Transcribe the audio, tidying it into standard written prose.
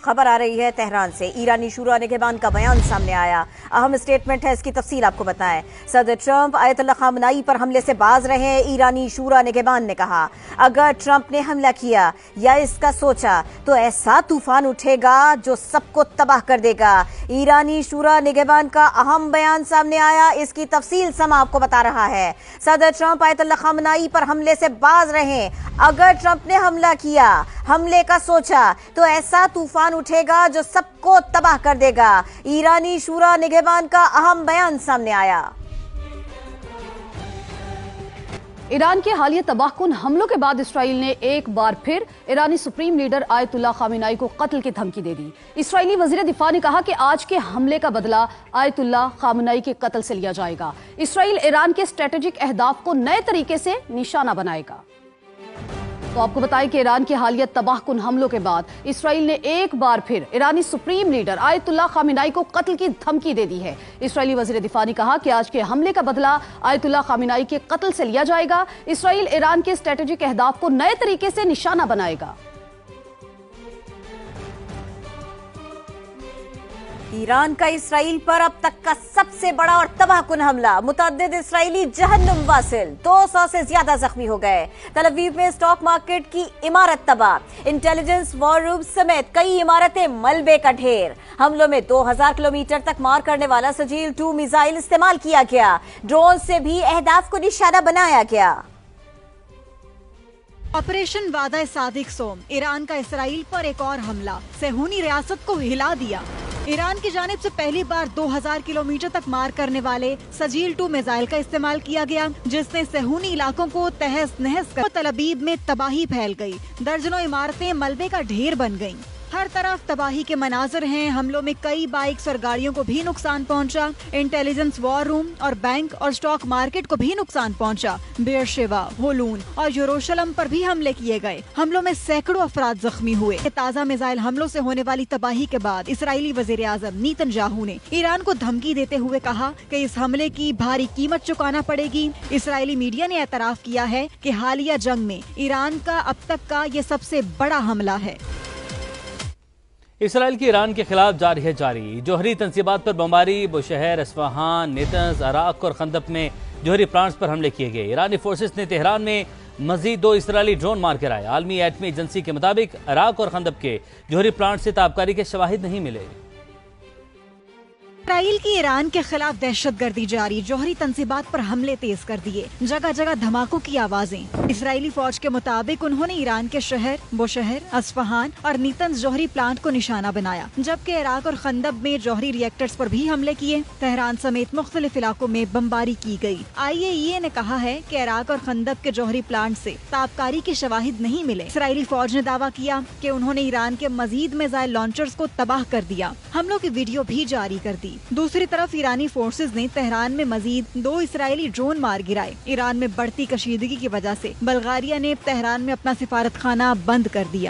خبر آ رہی ہے تہران سے۔ ایرانی شورا نگہبان کا بیان سامنے آیا، اہم اسٹیٹمنٹ ہے، اس کی تفصیل آپ کو بتائیں۔ صدر ٹرمپ آیت اللہ خامنائی پر حملے سے باز رہے۔ ایرانی شورا نگہبان نے کہا اگر ٹرمپ نے حملہ کیا یا اس کا سوچا تو ایسا طوفان اٹھے گا جو سب کو تباہ کر دے گا۔ ایرانی شورا نگہبان کا اہم بیان سامنے آیا، اس کی تفصیل سما آپ کو بتا رہا ہے۔ صدر ٹرمپ آیت اللہ خامنائی پر حملے سے باز رہے۔ اگر ٹرمپ نے حملہ کیا، حملے کا سوچا تو ایسا طوفان اٹھے گا جو سب کو تباہ کر دے گا۔ ایرانی شورا نگہبان کا اہم بیان سامنے آیا۔ ایران کے حالیہ تباہ کن حملوں کے بعد اسرائیل نے ایک بار پھر ایرانی سپریم لیڈر آیت اللہ خامنائی کو قتل کی دھمکی دے دی۔ اسرائیلی وزیر دفاع نے کہا کہ آج کے حملے کا بدلہ آیت اللہ خامنائی کے قتل سے لیا جائے گا۔ اسرائیل ایران کے اسٹریٹجک اہداف کو نئے طریقے سے نشانہ بنائے گا۔ تو آپ کو بتائیں کہ ایران کے حالیہ تباہ کن حملوں کے بعد اسرائیل نے ایک بار پھر ایرانی سپریم لیڈر آیت اللہ خامنائی کو قتل کی دھمکی دے دی ہے۔ اسرائیلی وزیر دفاع نے کہا کہ آج کے حملے کا بدلہ آیت اللہ خامنائی کے قتل سے لیا جائے گا۔ اسرائیل ایران کے اسٹریٹجک اہداف کو نئے طریقے سے نشانہ بنائے گا۔ ایران کا اسرائیل پر اب تک کا سب سے بڑا اور تباہ کن حملہ، متعدد اسرائیلی جہنم واصل، 200 سے زیادہ زخمی ہو گئے۔ تل اویو میں اسٹاک مارکیٹ کی عمارت تباہ، انٹیلیجنس وار روم سمیت کئی عمارتیں ملبے کا ڈھیر۔ حملوں میں 2000 کلومیٹر تک مار کرنے والا سجیل 2 میزائل استعمال کیا گیا، ڈرون سے بھی اہداف کو نشانہ بنایا گیا۔ آپریشن وعدہ صادق سوم، ایران کا اسرائیل پر ایک اور حملہ، صہیونی ریاست کو ہلا دیا۔ ایران کی جانب سے پہلی بار 2000 کلومیٹر تک مار کرنے والے سجیل 2 میزائل کا استعمال کیا گیا، جس نے صہیونی علاقوں کو تہس نہس کر تل ابیب میں تباہی پھیل گئی۔ درجنوں عمارتیں ملبے کا ڈھیر بن گئیں، ہر طرف تباہی کے مناظر ہیں۔ حملوں میں کئی بائکس اور گاڑیوں کو بھی نقصان پہنچا۔ انٹیلیجنس وار روم اور بینک اور اسٹاک مارکیٹ کو بھی نقصان پہنچا۔ بیئر شیوا، ہولون اور یروشلم پر بھی حملے کیے گئے۔ حملوں میں سینکڑوں افراد زخمی ہوئے۔ تازہ میزائل حملوں سے ہونے والی تباہی کے بعد اسرائیلی وزیر اعظم نیتن یاہو نے ایران کو دھمکی دیتے ہوئے کہا کہ اس حملے کی بھاری قیمت چکانا پڑے گی۔ اسرائیلی میڈیا نے اعتراف کیا ہے کہ حالیہ جنگ میں ایران کا اب تک کا یہ سب سے بڑا حملہ ہے۔ اسرائیل کی ایران کے خلاف جاری جوہری تنصیبات پر بمباری، بوشہر، اصفہان، نیتنز، عراق اور خندق میں جوہری پلانٹس پر حملے کیے گئے۔ ایرانی فورسز نے تہران میں مزید 2 اسرائیلی ڈرون مار کرائے۔ عالمی ایٹمی ایجنسی کے مطابق عراق اور خندق کے جوہری پلانٹ سے تابکاری کے شواہد نہیں ملے۔ اسرائیل کی ایران کے خلاف دہشت گردی جاری، جوہری تنصیبات پر حملے تیز کر دیے، جگہ جگہ دھماکوں کی آوازیں۔ اسرائیلی فوج کے مطابق انہوں نے ایران کے شہر بوشہر، اصفہان اور نیتنز جوہری پلانٹ کو نشانہ بنایا، جبکہ عراق اور خندق میں جوہری ری ایکٹرز پر بھی حملے کیے۔ تہران سمیت مختلف علاقوں میں بمباری کی گئی۔ IAEA نے کہا ہے کہ عراق اور خندق کے جوہری پلانٹ سے تابکاری کے شواہد نہیں ملے۔ اسرائیلی فوج نے دعویٰ کیا کہ انہوں نے ایران کے مزید میزائل لانچرز کو تباہ کر دیا، حملوں کی ویڈیو بھی جاری کر دی۔ دوسری طرف ایرانی فورسز نے تہران میں مزید 2 اسرائیلی ڈرون مار گرائے۔ ایران میں بڑھتی کشیدگی کی وجہ سے بلغاریہ نے تہران میں اپنا سفارت خانہ بند کر دیا۔